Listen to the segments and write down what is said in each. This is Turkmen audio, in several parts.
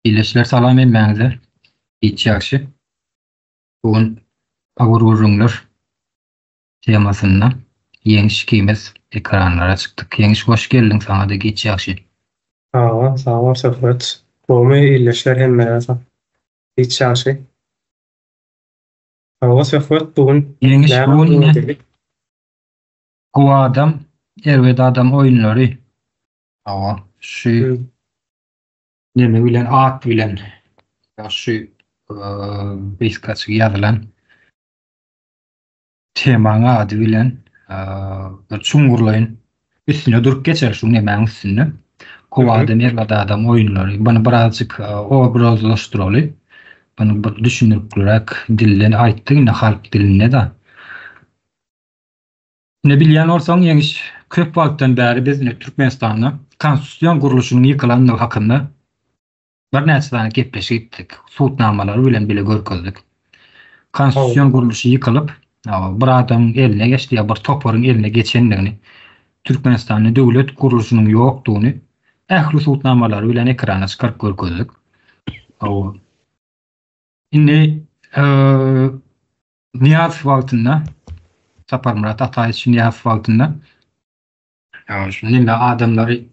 Birleşler salam emmäňize. Hiç ýaxşy. Bugun agurgurrunlar temasyna ýeňiş kimiz ekranlara çykdyk. Ýeňiş hoş geldiň saňa da hiç ýaxşy. Sağ ol Safet. Boğma iyileşler hem merasa. Hiç şaşı. Sağ Safet bugün Ýeňiş näme bugun ine dedik? gowy adam, erwedi adam oýunlary. Awa, şu neme bilen at bilen şu beskaçy ýazylan temaňa ady bilen bir çuňgurlaýyn. Üstüne durup geçer şu nemäň üstüne. Gowy adam, erwedi adam oýunlary. Bunu birazjyk obrazlaşdyraly. Bunu bir düşünürlük dillen aýtdyk, halk diline da. Ne bilýän bolsaň ýeňiş köp wagtdan bäri biz Türkmenistanyň konstitusiýon gurulşynyň ýykylandygy hakynda bir näçe tane gepleşip gitdik. Suwtnamalary bilen bile görkezdik. Konstitusiýon gurulşy ýykylyp, bir adam eline geçdi, bir toparyň eline geçendigini, Türkmenistanyň döwlet gurulşynyň ýokdugyny ähli suwtnamalary bilen ekrana çykaryp görkezdik. Indi Niyaz wagtynda Sapar Murat Ataýew Niyaz wagtynda şuňla adamlary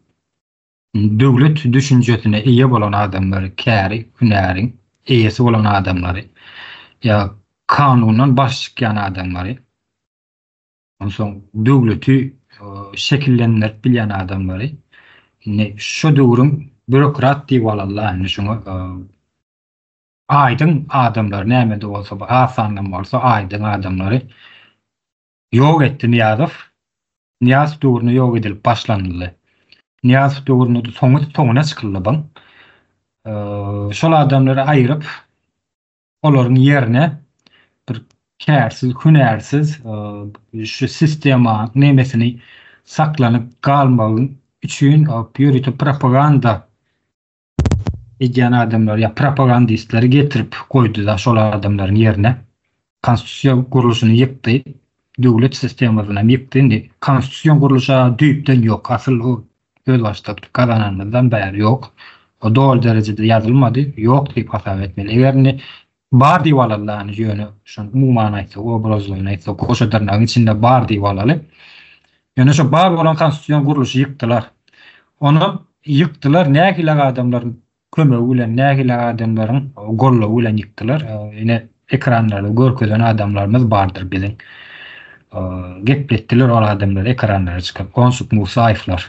döwlet düşünjesine eýe bolan adamlary, käri, hünäriň eýesi bolan adamlary ýa kanunan baş çykýan adamlary, onsoň döwleti şekillendirip bilýän adamlary, şu döwrüň bürokrat diýip alallar, şuňa aýdyň adamlar näme de bolsa, asandan bolsa aýdyň adamlary ýok etdi Niýazow. Niýaz döwrüne ýok edilip başlandy. Niýaz döwrüne soňuna çykyldy bu. Şol adamlary aýryp olaryň ýerine bir kärsiz, hünärsiz şu sistema nemesini saklanyp galmagyň üçin ýürütip propaganda edýän adamlar ýa propagandistleri getirip koydu da şol adamlaryň ýerine konstitusiýa gurulşyny ýykdy. Döwlet sistemasyny ýykdy. Konstitusiýa gurulşa düýpden ýok. Asyl o göz başlatyp kazananlardan bäri ýok. O dol derejede ýazylmady. Ýok diýip hasap etmeli. Eger bar diýip alallar ýöne şu umumana aýtsa, obrazlaryna aýtsa, koşadarnyň içinde bar diýip alaly. Ýöne şu bar bolan konstitusiýa gurulşy ýykdylar. Onu ýykdylar. Nägile adamlaryň kömegi bilen, nägile adamlaryň gollawy bilen ýykdylar. Ýene ekranlarda görkezän adamlarymız bardyr biziň. Gepletdiler ol adamlar ekranlara çykyp. Onşuk Musaýewlar.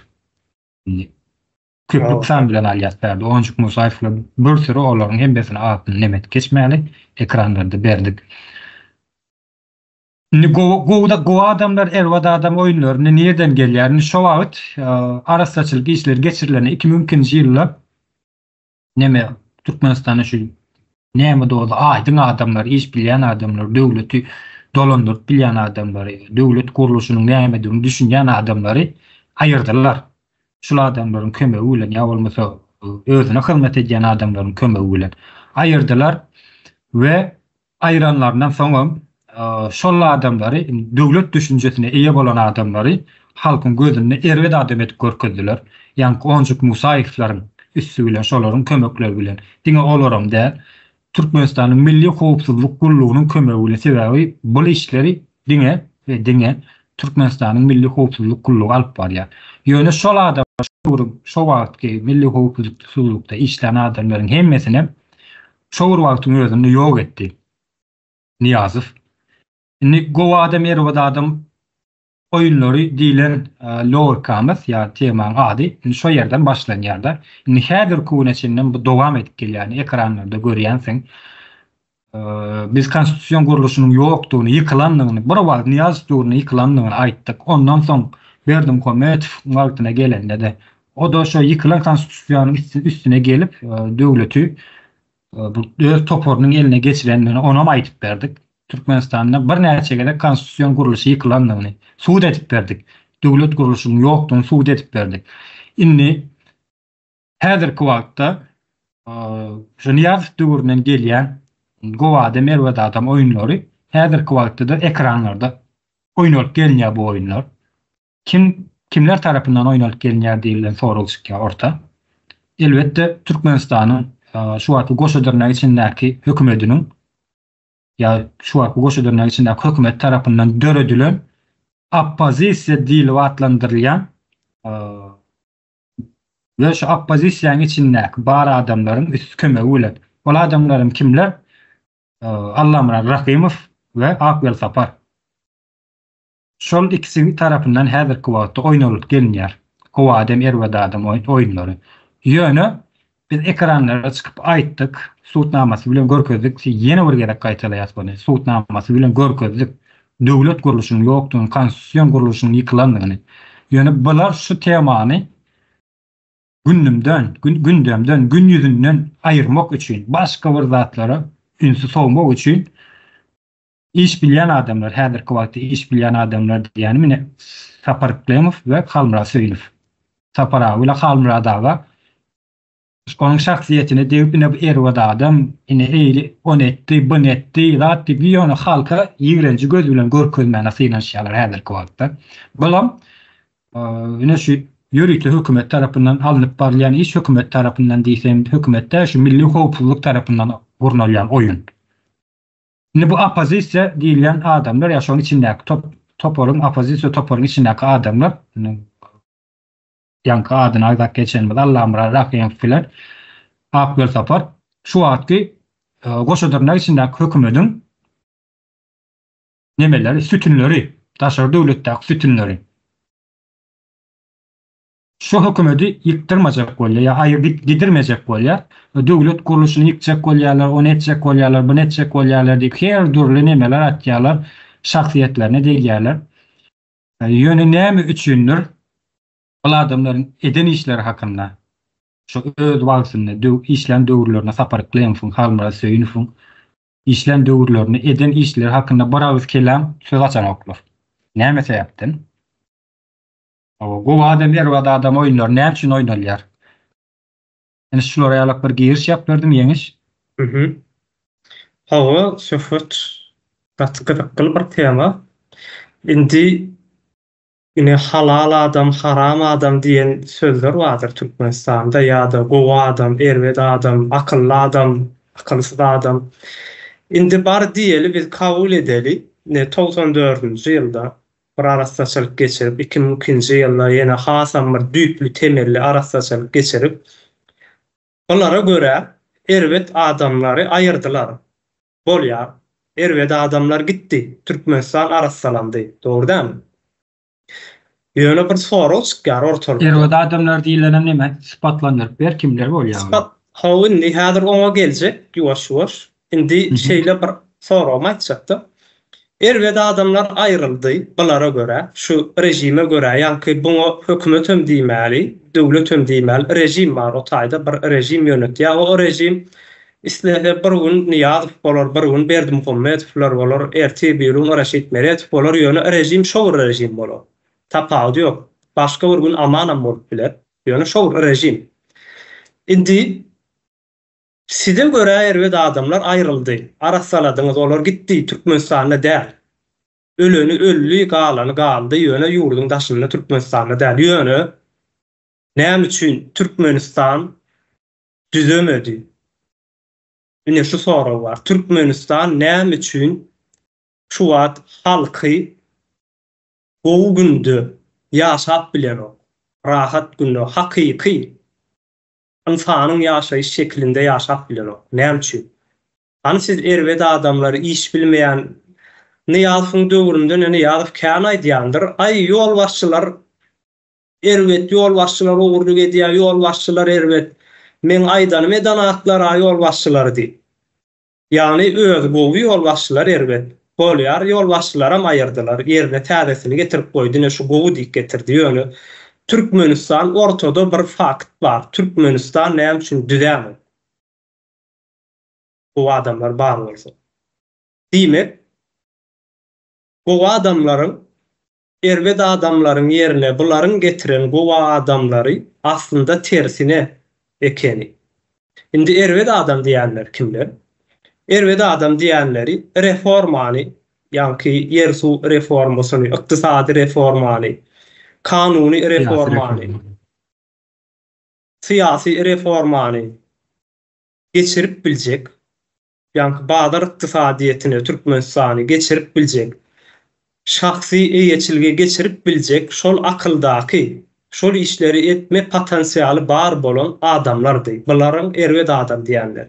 Köplük san bilen alýas berdi. Onşuk Musaýewlar bir sürü olaryň hemmesini atyny nemet geçmäli ekranlarda berdik. Gowy adamlar, erwedi adam oýunlaryny nereden gelýärni şo wagt arasaçylyk işler geçirilen 2000-nji ýyllar neme Türkmenistanyň şu näme dolu aýdyň adamlar, iş bilýän adamlar, döwleti dolandyryp bilýän adamlary, döwlet gurulşynyň näme diýdiňi düşünýän adamlary aýyrdylar. Şol adamlaryň kömegi bilen ýa bolmasa özüne hyzmat edýän adamlaryň kömegi bilen aýyrdylar we aýranlaryndan soňam şol adamlary döwlet düşünjesine eýe bolan adamlary halkyň gözünde erwedi adam etip görkezdiler. Ýani Onjuk Musaýewlaryň üstü bilen şolaryň kömekleri bilen. Diňe olaram da Türkmenistanyň milli howpsuzlyk gurulugynyň kömegi bilen sebäbi bu işleri diňe Türkmenistanyň milli howpsuzlyk gurulugy alyp barýar. Ýöne şol adam şo wagtky milli howpsuzlykda işlän adamlaryň hemmesini şo wagtyň özünde ýok etdi Niýazow. Indi gowy adam, erwedi adam oýunlary diýilen logikamyz ýa temaň ady şo ýerden başlanýar. Indi häzir kuneçinden bu dowam edip gelýär. Ekranlarda görýänsiň. Biz konstitusiýon gurulşynyň ýokdugyny, ýykylandygyny, bir wagt Niýazow döwrüne ýykylandygyny aýtdyk. Ondan soň Berdim Kometov wagtyna gelende de o da şo ýykylan konstitusiýanyň üstüne gelip döwleti bu öz toparynyň eline geçirendigini onam aýtyp berdik. Türkmenistanyň bir näçe gede konstitusiýon gurulşy ýykylandygyny suwd edip berdik. Döwlet gurulşynyň ýokdugyny suwd edip berdik. Indi häzirki wagtda şu Niýazow döwründen gelýän gowy adam, erwedi adam oýunlary häzirki wagtda da ekranlarda oýnalyp gelýär bu oýunlar. Kimler tarapyndan oýnalyp gelýär diýilen sorulşykka orta. Elbetde Türkmenistanyň şu wagtky Goşa Derneği içindäki hökümetiniň ya şu wagtky Goşa Derneği içindäki hökümet tarapyndan döredilen oppozisiýa dili wagtlandyrylýan ve şu oppozisiýanyň içindäki bar adamlaryň üst kömegi bilen. Ol adamlaryň kimler? Allamran Rahimow we Akbel Sapar. Şol ikisi tarapyndan häzirki wagtda oýnalyp gelýär. Gowa adam erwada adam oýunlary. Ýöne biz ekranlara çykyp aýtdyk, suwtnamasy bilen görkezdik, ýene bir gerek gaýtalaýas bunu. Suwtnamasy bilen görkezdik. Döwlet guruluşynyň ýokdugyny, konstitusiýon guruluşynyň ýykylandygyny. Ýöne bular şu temany gündemden, gün ýüzünden aýyrmak üçin, başga bir zatlara ünsü soňmak üçin iş bilýän adamlar, häzirki wagtda iş bilýän adamlar diýeni mine Sapar Klemov we Halmra Söýlüf. Sapara we Halmra daga onun şahsiýetine dewip ine erwada adam ine eýli on etdi, bun etdi, zat diýip ýöne halka ýigrenji göz bilen görkezmäne synaşýarlar häzirki wagtda. Bolam ine şu ýörükli hökümet tarapyndan alınıp barlayan iş hökümet tarapyndan diýsem hökümetde şu milli howpsuzlyk tarapyndan gurnalýan oyun. Ine bu opozisiýa diýilen adamlar ýa şoň içindäki toporun opozisiýa toporun içindäki adamlar ýanky adyny aýdap geçenmiz Allamra Rahimow bilen Akbel Sapar şu wagtky Goşa Derneği içindäki hökümetiň nemeleri sütünleri, daşary döwletdäki sütünleri. Şu hökümeti ýyktyrmajak bolýar, ýa gidirmejek bolýar. Döwlet guruluşyny ýykjak bolýarlar, onu etjek bolýarlar, bunu etjek bolýarlar diýip her durly nemeler atýarlar, şahsiýetlerine diýýärler. Ýöne näme üçindir? Ol adamlaryň eden işleri hakynda şu öz wagtynda işlen döwürlerine Sapar Klemov, Halmra Söýlüf işlen döwürlerine eden işleri hakynda bir awys kelam söz açanoklar. Näme sebäpden? Gowa adam erwada adam oýunlar näme üçin oýnalýar? Ene şulara ýalyp bir giriş ýapdyrdım ýeňiş. Hawa söhbet gatkyl bir tema. Indi ine halal adam, haram adam diýen sözler vardır Türkmenistanda ýa-da gowa adam, erweda adam, akylly adam, akylsız adam. Indi bar diýeli biz kabul edeli 94-nji ýylda bir arastaçylyk geçirip 2002-nji ýylda ýene hasam bir düýplü temelli arastaçylyk geçirip olara göre erwet adamlary aýyrdylar. Bolýar, erwet adamlar gitdi, Türkmenistan arastalandy. Dogrudanmy? Ýöne bir sorag çykýar ortalyga. Erwada adamlar diýilen näme? Spatlandyr. Ber kimler bolýar? Hawa indi häzir oňa geljek, ýuwaş-ýuwaş. Indi şeýle bir sorag aýtjakdy. Erweda adamlar aýryldy bulara göre, şu rejime göre, ýa-ki bunu hökümetem diýmäli, döwletem diýmäli, rejim bar, o taýda bir rejim ýönetýär. O rejim islehe bir gün Niýazow bolar, bir gün Berdimuhammedow bolar, erti bir gün Reşit Meretov bolar, ýöne rejim şol rejim bolar. Tapawdy ýok. Başga bir gün amanam bolup biler. Ýöne şol rejim. Indi size göre erweda adamlar aýryldy. Arasaladyňyz, olar gitdi Türkmenistana däl. Öleni öllü, galany galdy, ýöne ýurduň daşyny Türkmenistana däl. Ýöne näme üçin Türkmenistan düzemedi? Ine şu sorag bar. Türkmenistan näme üçin şu wagt halky gowy günde ýaşap bilenok? Rahat günde, hakyky insanyň ýaşaýyş şeklinde ýaşap bilenok. Näme üçin? Hani siz erweda adamlary iş bilmeýän Niýazowyň döwründe Niýazow kän aýdýandyr. Ay ýol başçylar erwet ýol başçylar ogurlyk edýär, ýol başçylar erwet. Men aýdanym edan atlar ýol başçylary diýip. Ýani öz gowy ýol başçylar erwet. Bolýar ýol başçylaram aýyrdylar. Ýerine täzesini getirip goýdy, şu gowy diýip getirdi ýöne. Türkmenistan ortada bir fakt bar. Türkmenistan näme üçin düzämi? Bu adamlar bar bolsa. Diýmek, bu adamlaryň erweda adamlaryň ýerine bularyň getiren bu adamlary aslında tersine ekeni. Indi erweda adam diýenler kimler? Erweda adam diýenleri reformany, ýa-ki ýersu reformasyny, ykdysady reformany, kanuny reformany, syýasy reformany, geçirip biljek. Yani Bağdar iktisadiyetini, Türkmenistany geçirip biljek. Şahsi eýeçilge geçirip biljek şol akyldaky, şol işleri etme potensiýaly bar bolan adamlardy. Bularyň erwed adam diýenler.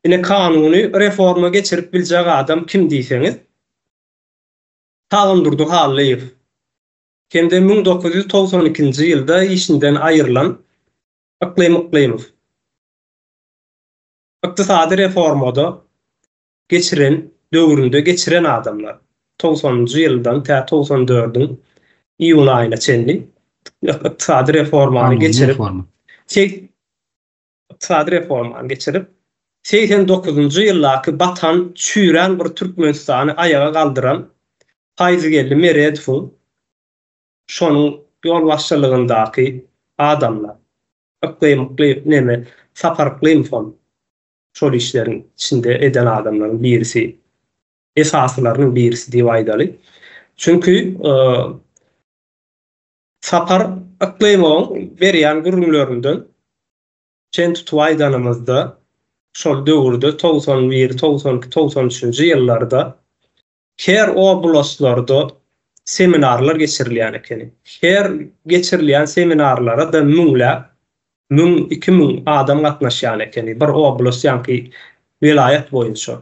Ine kanuny reforma geçirip biljek adam kim diýseňiz? Tagyn Durdy Hallaýew. Kendi 1992-nji ýylda işinden aýrylan Yklemow. Ykdysady reformada geçiren, döwründe geçiren adamlar. 90-njy ýyldan ta 94-üň iýun aýyna çenli ykdysady reformany geçirip, ykdysady reformany geçirip 89-njy ýyllaky batan çüýren bir Türkmenistany ayaga galdyran Fayzgelli Meredov şonuň ýol başçylygyndaky adamlar. Yklemow Sapar Klimfon şol işlerin içinde eden adamların birisi, esaslarının birisi diýip aýdaly. Çünkü Sapar Klimfon berýän gürümlerinden çen tutup aýdanymyzda şol döwürde 91, 92, 93-nji ýyllarda her oblastlarda seminarlar geçirilýän ekeni. Her geçirilýän seminarlara da müň 2000 adam gatnaşýan ekeni. Bir oblast ýa-ni vilayet boýunça.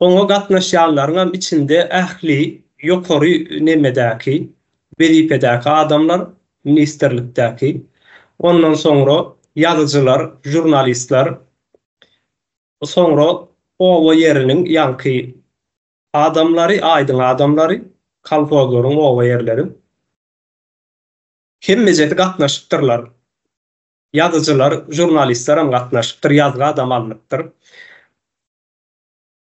Oňa gatnaşýanlaryň içinde ähli, ýokary nemedäki, belipedäki adamlar, ministerlikdäki, ondan soňra ýazyjylar, jurnalistler, soňra owa ýeriniň ýa-ni adamlary, aýdyň adamlary, kalfagoryň owa ýerleri hemmejeti gatnaşypdyrlar. Ýazyjylar, jurnalistler hem gatnaşypdyr, ýazgy adam alınıpdyr.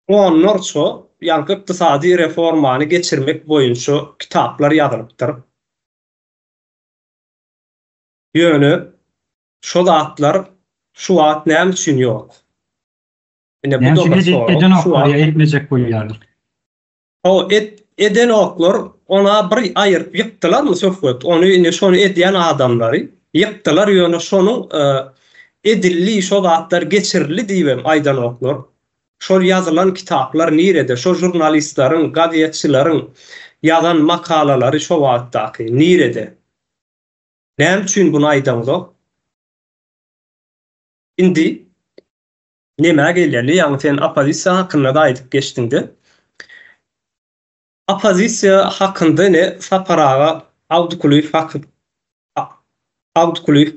Onlarça ýa-ni ykdysady reformany geçirmek boýunça kitaplar ýazylypdyr. Ýöne şo zatlar şu wagt näme üçin ýok. Ine bu da etmejek bolýardyk. O eden oklar ona bir aýyryp ýykdylar mı söhbet? Onu ine şonu edýän adamlary ýykdylar, ýöne şonu edilli şo zatlar geçirildi diýem aýdan oklar. Şol ýazylan kitaplar nirede? Şo jurnalistlaryň, gazetçilaryň ýazan makalalary şo wagtdaky nirede? Näme üçin bunu aýdanok? Indi näme gelýärli? Ýa-ni sen opozisiýa hakynda da aýdyp geçdiňde. Opozisiýa hakynda ne Saparaga Awdukuluýew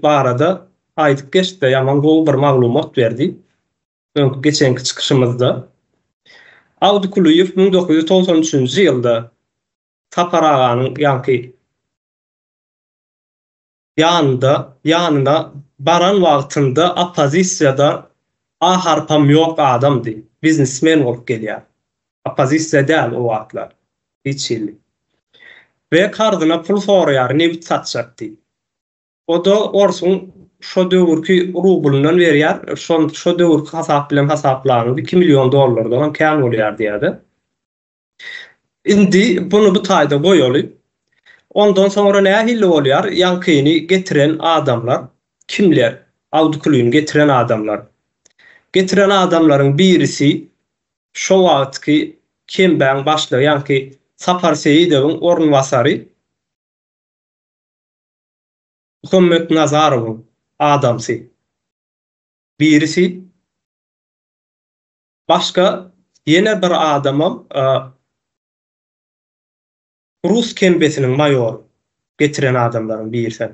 barada aýdyp geçdi. Ýaman gowy bir maglumat berdi. Geçenki çıkışımızda. Awdukuluýew 1993-nji ýylda Saparaganyň ýa-ni ýanyna baran wagtynda opozisiýada harpam ýok adamdy. Biznesmen bolup gelýär. Opozisiýa däl o wagtlar. Hiç ýyl. Ve kardyna pul soraýar, nebit satjakdy. O da orsun şo döwürki rublundan berýär, şo döwürki hasap bilen hasaplanyp $2 milyon dollardan kän bolýar diýerdi. Indi bunu bu taýda goýaly. Ondan sonra näme hille bolýar? Ýankyny getiren adamlar kimler? Awdukuluýew getiren adamlar. Getiren adamlaryň birisi şo wagtky Kemben başlygy, ýa-ni Sapar Seýidowyň ornwasary Muhammed Nazarowyň adamsy. Birisi başka ýene bir adamam Rus kembesiniň mayor getiren adamlaryň birisi.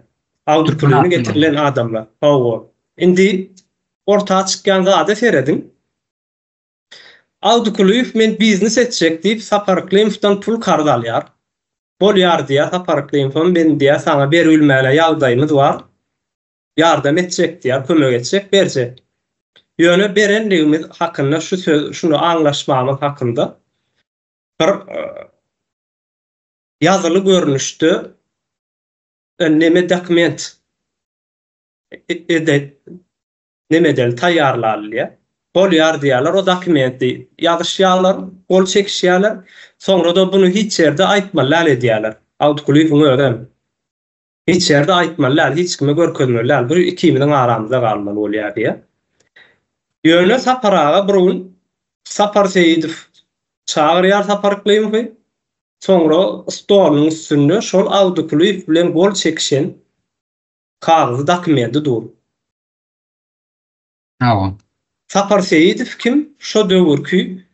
Awdukuluýew getirilen adamlar. Hawa. Indi ortağa çykkan zada seredin. Awdukuluýew men biznes etjek diýip Sapar Klimfdan pul kardy alýar. Bolýar diýär Sapar Klimfdan men diýär saňa berilmäle ýagdaýymyz bar. Ýardam etjek diýär, kömek etjek, berjek. Ýöne berenligimiz hakynda şunu anlaşmamyz hakynda bir ýazyly görnüşde neme dokument nemedel taýýarlanýar. Bolýar diýerler, o dokumenti ýazyşýarlar, gol çekişýärler, soňra da bunu hiç ýerde aýtmallar edýärler. Awdukuluýew öňe Hiç yerde aýtmalylar, hiç kime görkezmeler. Bir ikimizin aramyzda galmaly bolýar diýe. Ýöne saparaga burun Sapar Seyidov çağırýar saparyklymy. Soňra stolunyň üstünde şol awduklyp bilen gol çekişen kağızy dokumenty dur. Hawa. Sapar Seyidov kim? Şo döwürki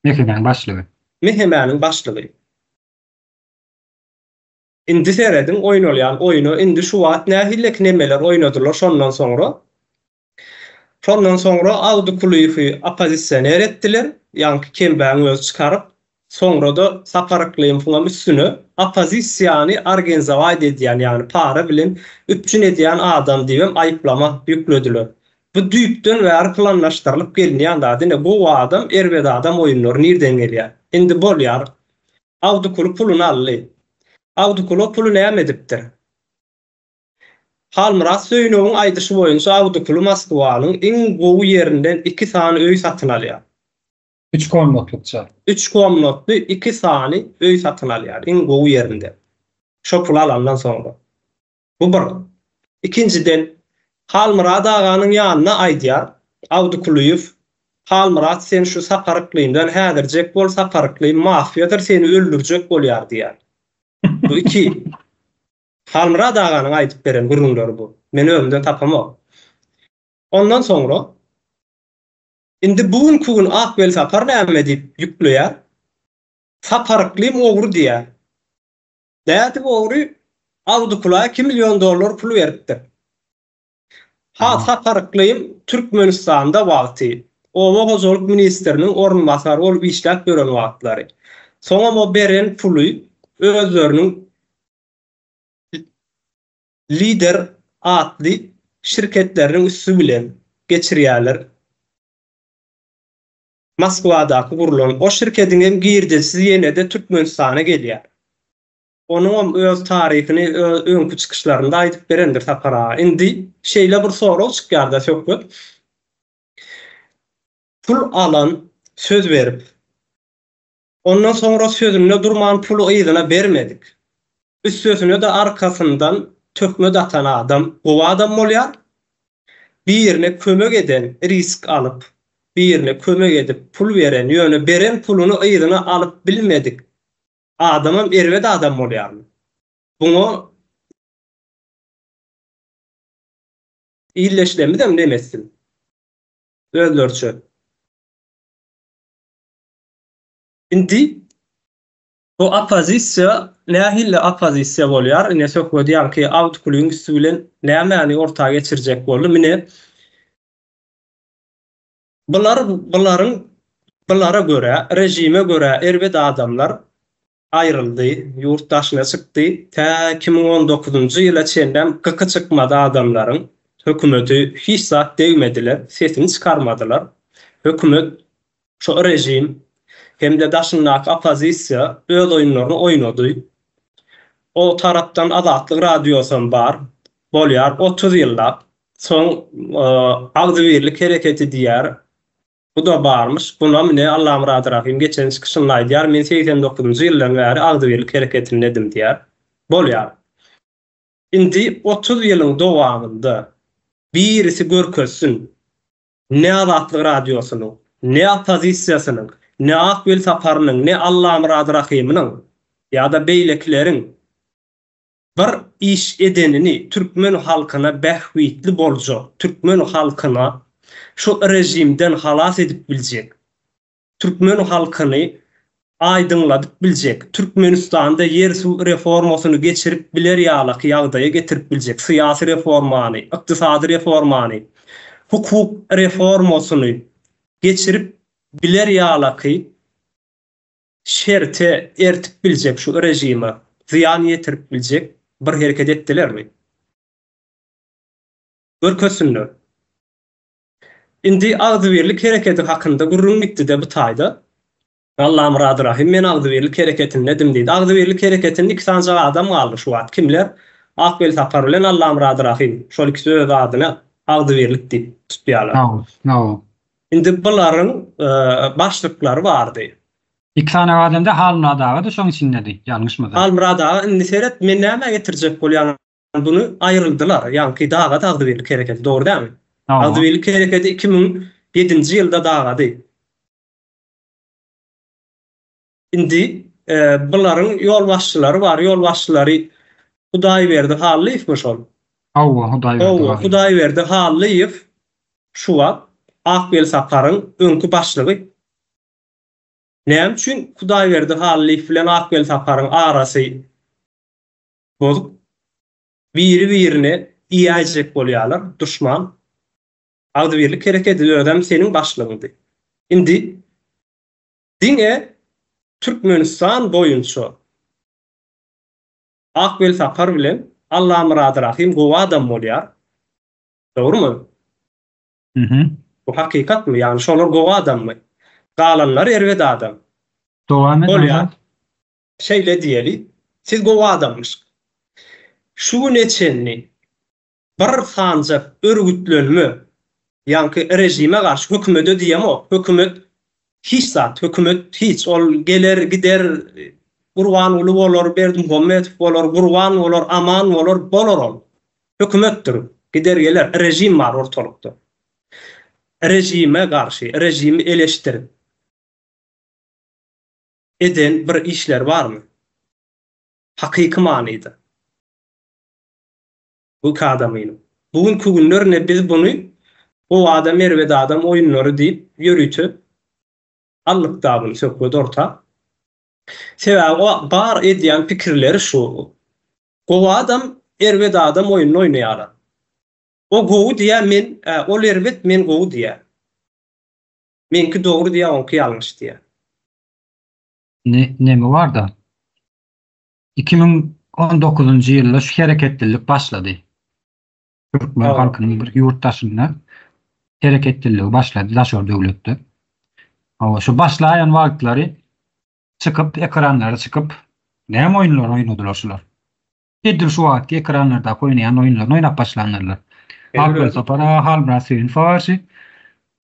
Mehemen başlygy. Mehemäniň başlygy. Indi seredin oýnalýan oýunu indi şu wagt nähillek nemeler oýnadylar şondan soňra. Şondan soňra awduklypy opozisiýoner etdiler. Ýa-ni kembaň öz çykaryp soňra da saparyklyň fuňam üstüne opozisiýany organizawa edýän, ýani para bilen üçin edýän adam diýip aýyplama ýüklediler. Bu düýpden bäri planlaşdyrylyp gelýän da bu adam erbede adam oýunlary nirden gelýär? Indi bolýar. Awdukly puluny aldy. Awdukly pulu näme edipdir? Halmyrat Söýnöwüň aýdyşy boýunça Awdukly Moskwanyň iň gowy ýerinden 2 sany öý satyn alýar. 3 komnatlykça. 3 komnatly 2 sany öý satyn alýar iň gowy ýerinde. Şo pul alandan soňra. Bu bir. İkinciden Halmyrat aganyň ýanyna aýdýar. Awduklyýew Halmyrat sen şu saparyklyňdan häzirjek bol, saparykly mafiýadyr, seni öldürjek bolýar diýär. Bu iki. Halmyrat aganyň aýdyp beren gurulary bu. Men ömden tapamam. Ondan soňra indi bugünkü gün Akbel Sapar näme diýip ýükleýär? Saparyklym ogry diýär. Däti ogry Awduklyga 2 milyon dollar pul beripdir. Saparyklym Türkmenistanda wagty Owa Gozoluk ministriniň ornbasary bolup işläp gören wagtlary. Soňra o beren puly özleriniň lider atly şirketleriniň üstü bilen geçirýärler. Moskwadaky gurulan o şirketiň hem girdisi ýene-de Türkmenistana gelýär. Onuň öz taryhyny öňkü çykyşlarynda aýdyp berendir Sapara. Indi şeýle bir sorag çykýarda söküp. Pul alan söz berip ondan soňra sözüne durman pulu ýygyna bermedik. Üst sözüne de arkasından tökme datan adam, o adam bolýar. Bir ýerine kömek eden, risk alıp, bir ýerine kömek edip pul beren, ýöne beren puluny ýygyna alyp bilmedik. Adamam erwede adam bolýarmy? Bunu illeşlemidem demesin. Özlerçe. Indi bu opozisiýa nähille opozisiýa bolýar. Ine söküp diýär ki, Awduklyň üstü bilen näme ortaga geçirjek boldy. Mine bulara göre, rejime göre erbede adamlar ayrıldy, ýurtdaşyna çykdy. Ta 2019-njy ýyla çenden kyky çykmady adamlaryň hökümeti hiç zat degmediler, sesini çıkarmadılar. Hökümet, şu rejim hem de daşyndaky opozisiýa öz oýunlaryny oýnady. O tarapdan Azatlyk radiosyň bar, bolýar 30 ýyllap. Soň Agdybirlik hereketi diýär. Bu da barmış. Buna mine Allah'ım razı rahim geçen çıkışınla aýdýar. Men 89-njy ýyldan bäri Agdybirlik hereketini edim diýär. Bolýar. Indi 30 ýylyň dowamında birisi görkezsin. Ne Azatlyk radiosynyň, ne opozisiýasynyň, ne Akbel Saparynyň, ne Allah'ım razı rahiminiň ýa-da beýlekleriň bir iş edenini Türkmen halkyna bähwitli boljak, Türkmen halkyna şu rejimden halas edip biljek. Türkmen halkyny aýdynladyp biljek. Türkmenistanda yer su reformasyny geçirip biler ýalyk ýagdaýa getirip biljek. Syýasy reformany, ykdysady reformany, hukuk reformasyny geçirip biler ýalyk şerte ertip biljek şu rejime. Ziyan ýetirip biljek bir hereket etdilermi? Görkezsinler. Indi Agdybirlik hereketi hakynda gurrun gitdi-de bu taýda. Allah'ım razı rahim, men Agdybirlik hereketini edim diýdi. Agdybirlik hereketinde 2 tane adam galdy şu wagt. Kimler? Akbel Sapar bilen Allah'ım razı rahim. Şol ikisi öz adyna Agdybirlik diýip tutýarlar. No. Indi bularyň başlyklary bardy. İki tane adamda Halmra Dağı da şoň içindedi. Yanlış mı? Halmra Dağı indi seret men näme getirjek bolýan bunu aýryldylar. Ýani dağa Agdybirlik hereketi, dogry dälmi? Agdybirlik hereketi 2007-nji ýylda dağady. Indi bularyň ýol başçylary bar, ýol başçylary Hudaýberdi Hallyýewmiş ol. Hudaýberdi Hallyýew şu wagt Akbel Saparyň öňkü başlygy. Näme üçin Hudaýberdi Hallyýew bilen Akbel Saparyň arasy bozup biri-birine iýajek bolýarlar, düşman. Agdybirlik hereketi ödem seniň başlygyňdy. Indi diňe Türkmenistan boýunça Akbel Sapar bilen Allah Murad Rahim gowa adam bolýar. Dogrymy? Bu hakykatmy? Ýani şolar gowa adammy? Galanlar erwed adam. Bolýar. Şeýle diýeli, siz gowa adammyş. Şu neçenni bir sanjak örgütlenme, ýani rejime garşy hökümete diýemo, hökümet hiç zat, hökümet hiç ol geler gider Gurban ulu bolar, Berdimuhammed bolar, Gurban bolar, Aman bolar, bolar ol. Hökümetdir. Gider geler, rejim bar ortalykda. Rejime garşy, rejimi eleştir eden bir işler barmy? Hakyky manydy. Bu kadamyny. Bugünkü günlerde biz bunu o adam erwed adam oýunlary diýip ýörüýtüp allıkda bunu sökmedi orta. Sebäbi o bar edýän pikirleri şu. Gowa adam erwed adam oýuny oýnaýar. O gowy diýär men, ol erwed men gowy diýär. Menki dogry diýär, onky ýalňyş diýär. Nemi var da 2019-njy ýylda şu hereketlilik başlady. Türkmen halkynyň bir ýurtdaşyna hereketlilik başlady daşor döwletde. Şu başlayan wagtlary çıkıp ekranlara çıkıp näme oýunlar oýnadylar şular. Edir şu wagtky ekranlarda oýnayan oýunlar oýnap başlanýarlar. Akbel Sapara, Halmra Suyun Fawarsy,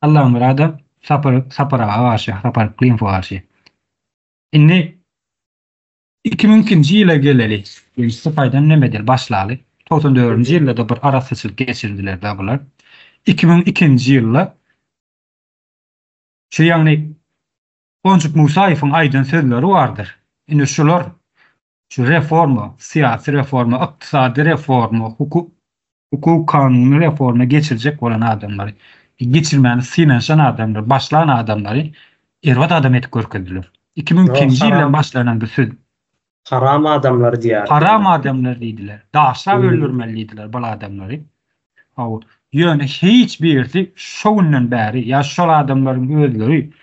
Allah Murada Sapara Awaşy, Sapar Klim Fawarsy. Indi 2002-nji ýyla geleli, Sapaýdan nemedil başlaly. 94-nji ýylda da bir ara seçilip geçirdiler da bular. 2002-nji ýylda şu ýagny Onjuk Musaýewiň aýdan sözleri bardyr. Indi şular şu reforma, siyasi reforma, ykdysady reforma, hukuk kanuny reforma geçirjek bolan adamlary, geçirmäni sinenşen adamlar, başlayan adamlary erwet adam etip görkezdiler. 2002-nji ýyldan başlanan bir söz. Haram adamlar diýär. Haram adamlar diýdiler. Daşa öldürmelidiler bu adamlary. Ýöne hiç birisi şo günden bäri ýa şol adamlaryň özleri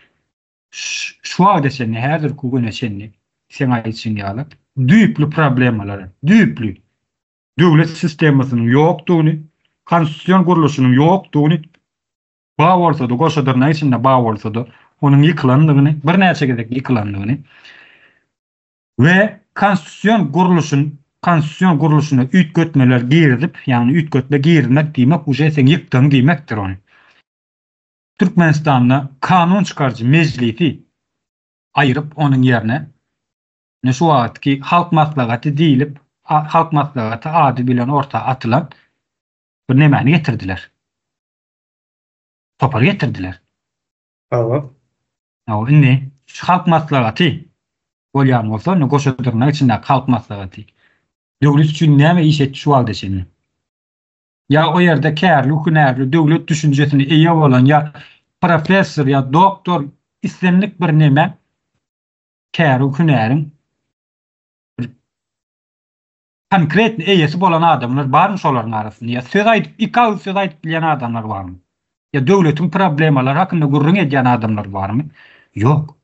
şu adesini häzir kuguna çenni sen aýtsyň ýaly düýpli problemler, düýpli döwlet sistemasynyň ýokdugyny, konstitusiýon guruluşynyň ýokdugyny, baý bolsa da goşadyrna içinde baý bolsa da onuň ýyklandygyny, bir näçe gezek ýyklandygyny we konstitusiýon guruluşyna üýtgetmeler girdip, ýani üýtgetme girmek diýmek bu sen ýykdyn diýmekdir ony. Türkmenistan'da kanun çıkarcı meclisi ayırıp onun yerine şu wagtki halk maslahaty diýilip, halk maslahaty ady bilen orta atylan bir nemeni getirdiler. Topar getirdiler. Indi halk maslahaty bolýan bolsa, ne goşadyrna içinde halk maslahaty. Döwlet üçin näme iş etdi şu wagtda şeňi? Ya o yerde kärli, hünärli, döwlet düşünjesini eýe bolan ya professor ya doktor islemlik bir neme kärli, hünäriň konkret eýesi bolan adamlar barmy şolaryň arasynda? Ya söz aýdyp, iki söz aýdyp bilen adamlar barmy? Ya döwletiň problemalary hakynda gurrun edýän adamlar barmy? Ýok.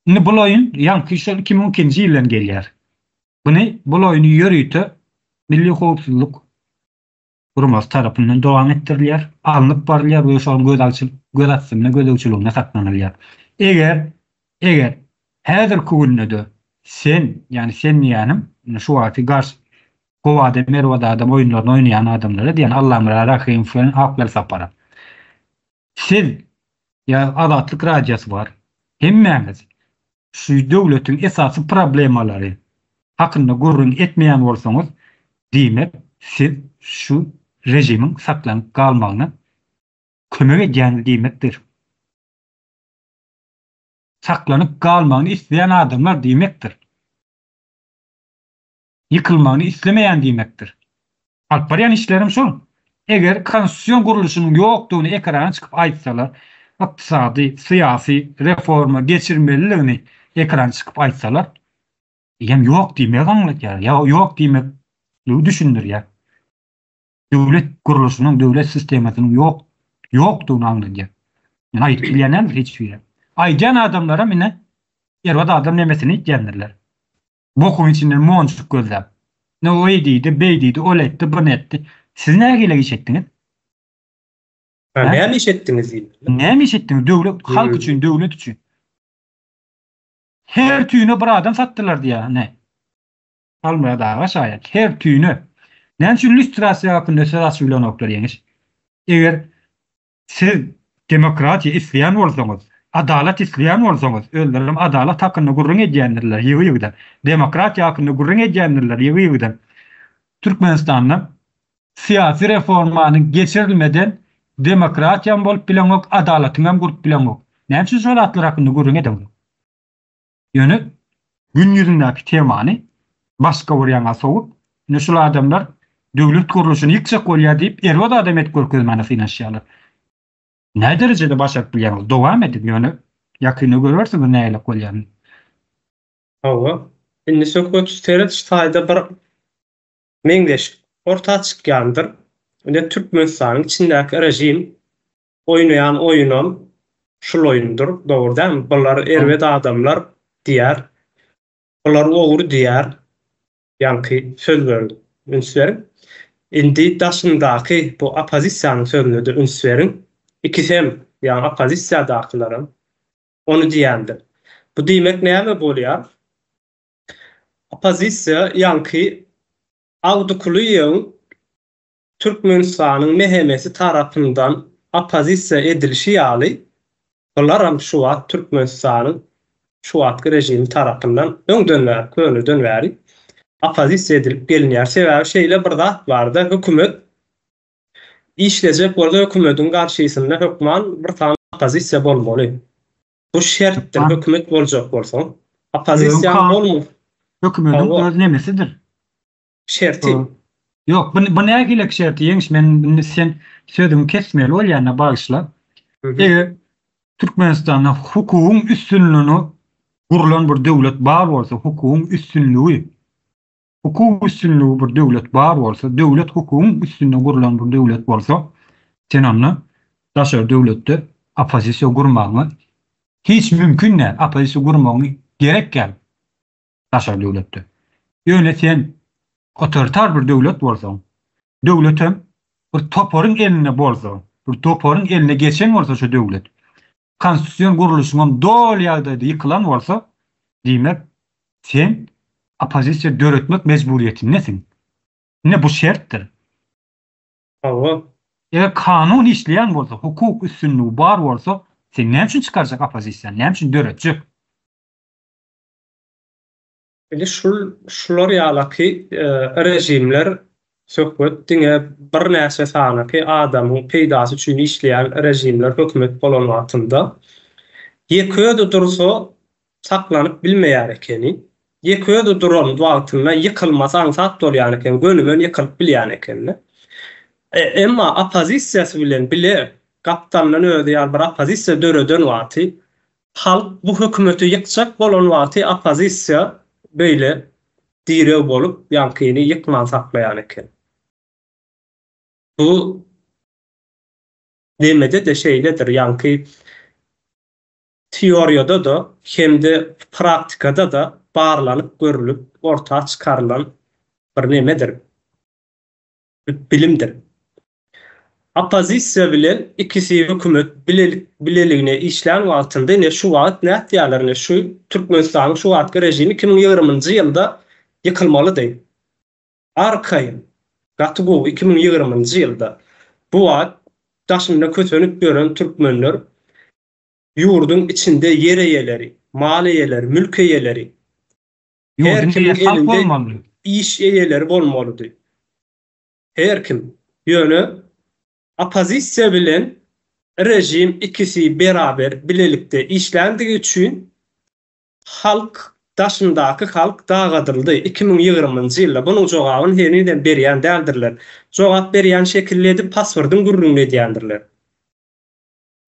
Ne bulaýyn, ýa-ni şu 2002-nji ýyldan gelýär. Bu oýuny ýörüýte Milli Howpsuzlyk Gurulması tarapyndan dowam etdirilýär, alınıp barylýar we şol göz açsyna saklanylýar. Eger häzirki günde sen ýanym şu wagty garşy gowada merwada adam oýunlaryny oýnaýan adamlara diýen Allah Rahim falan Akbel Sapara. Siz ya Azatlyk radiosu var. Hemmäňiz şu döwletiň esasy problemalary hakynda gurrun etmeýän bolsaňyz, diýmek siz şu rejimiň saklanyp galmagyna kömek edýän diýmekdir. Saklanyp galmagyny isleýän adamlar diýmekdir. Yıkılmagyny islemeýän diýmekdir. Alp barýan işlerim şol. Eger konstitusiýon guruluşynyň ýokdugyny ekrana çykyp aýtsalar, ykdysady, syýasy reforma geçirmeliligini ekrana çykyp aýtsalar, hem ýok diýmek aňlatýar. Ya ýok diýmek düşündirýär. Döwlet guruluşynyň, döwlet sistemasynyň ýokdugyny aňlatýar. Yani aýdyp bilýänem hiç bir. Aýjan adamlara mine erwada adam nemesini itjendirler. Bokum içinden monçuk gözlep. Ne o ediydi, beydiydi, o etti, bunu etti. Siz nereye geçettiniz? Ne mi işettiniz? Ne mi işettiniz? Devlet, halk için, devlet için. Her tüyünü bir adam sattılar diye. Ne? Almaya dağa şayet. Her tüyünü. Ne için lüstrasiya hakkında söz söyle noktalar yeniş? Eğer siz demokratiya isteyen olsanız, adalet isteyen olsanız, öldürürüm adalet hakkında gurrun edyendirler, yığı-yığıdan. Demokratiya hakkında gurrun edyendirler, yığı-yığıdan. Türkmenistan'da siyasi reformanın geçirilmeden demokratiyan bolup bilen yok, adaletin gurup bilen yok. Ne için şol atlar hakkında gurrun edemez? Yani gün yüzündeki temany başka bir yana soğup, şol adamlar döwlet guruluşyny yıksak bolýar diýip erwada adam et görkezmäni finansiýalar. Ne derecede başak bilýär? Dowam edip ýöne ýakyny görürsüň näle bolýany. Hawa, indi söküt steret ştaýda bir meňdeş orta çykýandyr. Inde Türkmenistanyň içindäki rejim oýnaýan oýunam şol oýundur. Dogrudan bular erweda adamlar diýär. Bular ogur diýär. Ýanky söz berdi. Ünswer. Indi daşyndaky bu opozisiýanyň sözüne de ünswerin ikisem, ýani opozisiýadakylaryň onu diýändir. Bu diýmek näme bolýar? Opozisiýa ýanky awduklyň Türkmenistanyň mehemesi tarapyndan opozisiýa edilişi ýaly, bular hem şu wagt Türkmenistanyň şu wagtky rejimi tarapyndan öňden bäri opozisiýa edilip gelinýär. Sebäbi şeýle bir zat barda, hökümet işlejek bolsa hökümetiň garşysynda hökman bir tane opozisiýa bolmaly. Bu şertdir, hökümet boljak bolsa. Opozisiýa bolmaly. Hökümetin öz nemesidir. Şerti. Yok, bu nägilek şerti ýeňiş, men sen sözümi kesmeli bolýana bagyşla. Türkmenistanda hukukyň üstünlüğini gurulan bir döwlet bar bolsa, hukukyň üstünlüği. Hukuk üstünlüği bir döwlet bar bolsa, döwlet hukukyň üstünde gurulan bir döwlet bolsa, sen onu daşar döwletde opozisiýa gurmagyny hiç mümkin näme, opozisiýa gurmagyny gerek gel. Daşar döwletde. Ýöne sen otoritar bir döwlet bolsa, döwletem bir toporyň eline bolsa, bir toporyň eline geçen bolsa şu döwlet, konstitusiýon guruluşynyň dol ýagdaýda ýykylan bolsa, diýmek sen opozisiýa döretmek mecburiýetindesin. Ne bu şertdir. Hawa. Eger kanun işleýän bolsa, hukuk üstünlüği bar bolsa, sen näme üçin çykarjak opozisiýa, näme üçin döretjek? Eli şular ýalaky rejimler söhbet diňe bir näse sanaky adamyň peýdasy üçin işleýän rejimler hökümet bolan wagtynda ýeköde dursa saklanyp bilmeýär ekeni, ýeköde duran wagtynda ýykylmasaň sat bolýan eken, gönümen ýykylyp bilýän eken. Emma opozisiýasy bilen bile gapdandan öňde ýa bir opozisiýa döreden wagty halk bu hökümeti ýykjak bolan wagty opozisiýa böyle direw bolup ýankyny ýykman saklaýan eken. Bu demede de şeýledir, ýanky teoriýada da hemde praktikada da barlanyp görülüp ortağa çykarylan bir nemedir? Bilimdir. Opozisiýa bilen ikisi hökümet bileligine işlän wagtynda ne şu wagt nädýärler, şu Türkmenistanyň şu wagtky rejimi 2020-njy ýylda ýykylmalydy. Arkaýyn gatgo 2020-njy ýylda bu wagt daşynda köçenip gören türkmenler Yurdun içinde yer eyeleri, mal eyeleri, mülk eyeleri, her Yurdun kimin halk elinde olmalı. iş eyeleri bolmalıdy. Her kim ýöne opozisiýa bilen rejim ikisi beraber bilelikde işlendigi üçin halk daşyndaky halk dagadyldy. 2020-njy ýylda bunyň jogabyny heniden berýän däldirler. Jogap berýän şekilde edip passwordyň gürrüňini edýändirler.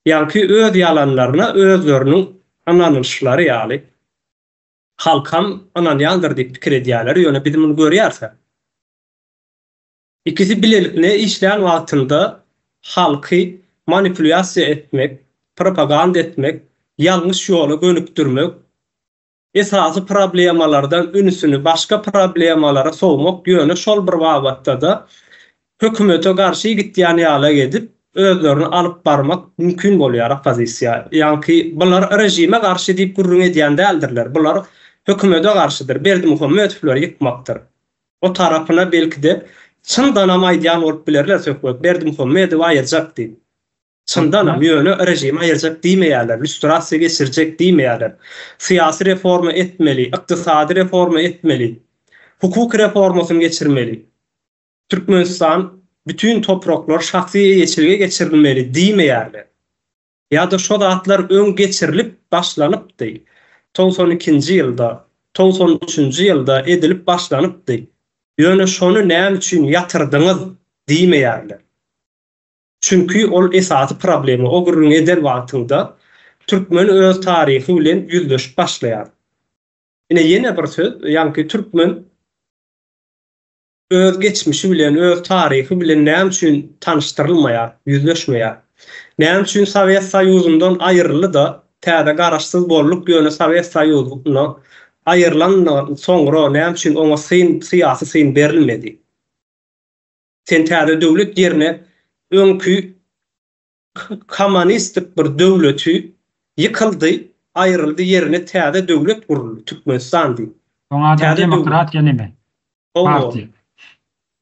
Ýa-ki öz ýalanlaryna özleriniň ananyşlary ýaly. Halkam ananýandyr diýip pikir edýärler. Ýöne biz muny görýärse. İkisi bilelikle işleyen wagtynda halky manipulasiýa etmek, propaganda etmek, yanlış ýola gönükdirmek, esasy problemalardan ünsünü başga problemalara sowmak ýöne şol bir wagtda da hökümete garşy gitýän ýala gedip özlerini alyp barmak mümkin bolýar opozisiýa. Ýa-ki bular rejime garşy diýip gürrüň edýän däldirler. Bular hökümete garşydyr. Berdimuhammedow ýykmakdyr. O tarapyna belki de çyndanam aýdýan bolup bilerler söhbet. Berdimuhammedow aýyrjak diýip. Çyndanam ýöne rejime aýyrjak diýmeýärler. Lüstrasiýa geçirjek diýmeýärler. Syýasy reforma etmeli, ykdysady reforma etmeli, hukuk reformasyny geçirmeli. Türkmenistan bütün topraklar şahsy ýeçilge geçirilmeli diýmeýärler. Ýa-da şo zatlar öň geçirilip başlanypdy. 92-nji ýylda, 93-nji ýylda edilip başlanypdy. Ýöne şonu näme üçin ýatyrdyňyz diýmeýärler. Çünkü ol esasy problemi o gürrüň eden wagtynda türkmen öz taryhy bilen ýüzleşip başlaýar. Ýene bir söz, ýa-ki türkmen öz geçmişi bilen, öz taryhy bilen näme üçin tanışdyrylmaýar, ýüzleşmeýär. Näme üçin Sowet Soýuzundan aýryldy da täze garaşsyz bolduk ýöne Sowet Soýuzyna aýrylan soňra näme üçin oňa syýasy syn berilmedi. Sen täze döwlet ýerine öňkü kommunistik bir döwleti ýykyldy, aýryldy, ýerine täze döwlet guruldy, Türkmenistan diýip. Oňa demokratiýa näme? Partiýa.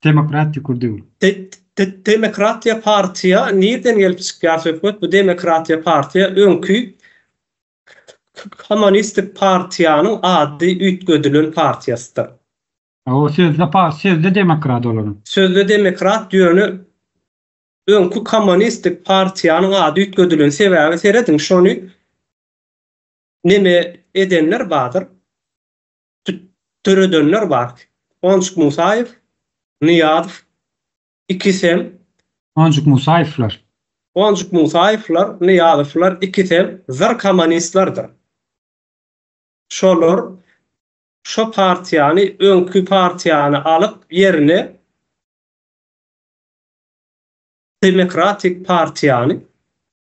Demokratiýa kurdy. Demokratiýa partiýa nerden gelip çykýar söhbet? Bu demokratiýa partiýa öňkü kommunistik partiýanyň ady üýtgedilen partiýasydyr. O sözde demokrat bolar. Sözde demokrat ýöne öňkü kommunistik partiýanyň ady üýtgedilen sebäbi seredin şonu neme edenler bardyr? Töredenler bar. Onçuk Musaýew, Niýazow, ikisem Onçuk Musaýewler. Onçuk Musaýewler, Niýazowlar ikisem zar kommunistlardyr. Şolar şo partiýany, öňkü partiýany alyp ýerine demokratik partiýany